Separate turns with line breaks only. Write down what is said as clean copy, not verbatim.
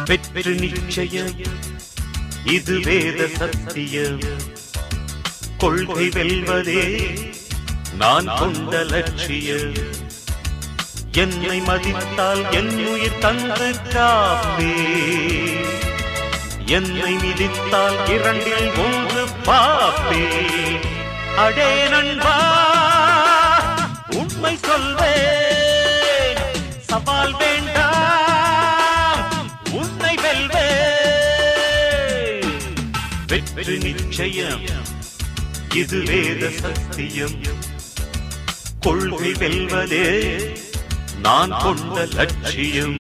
வெற்றி நிச்சயம் இது வேத சத்தியம் கொள்கை வெல்வதே நான் கொண்ட லட்சியம் என்னை மதித்தால் என் உயிர் தந்து காப்பே என்னை மிதித்தால் இரண்டில் ஒன்று பாப்பே அடே நண்பா உண்மை சொல்வேன் சவால் வேண்டாம் உன்னை வெல்வேன் வெற்றி நிச்சயம் இது வேத சத்தியம் கொள்கை வெல்வதே நான் கொண்ட லட்சியம்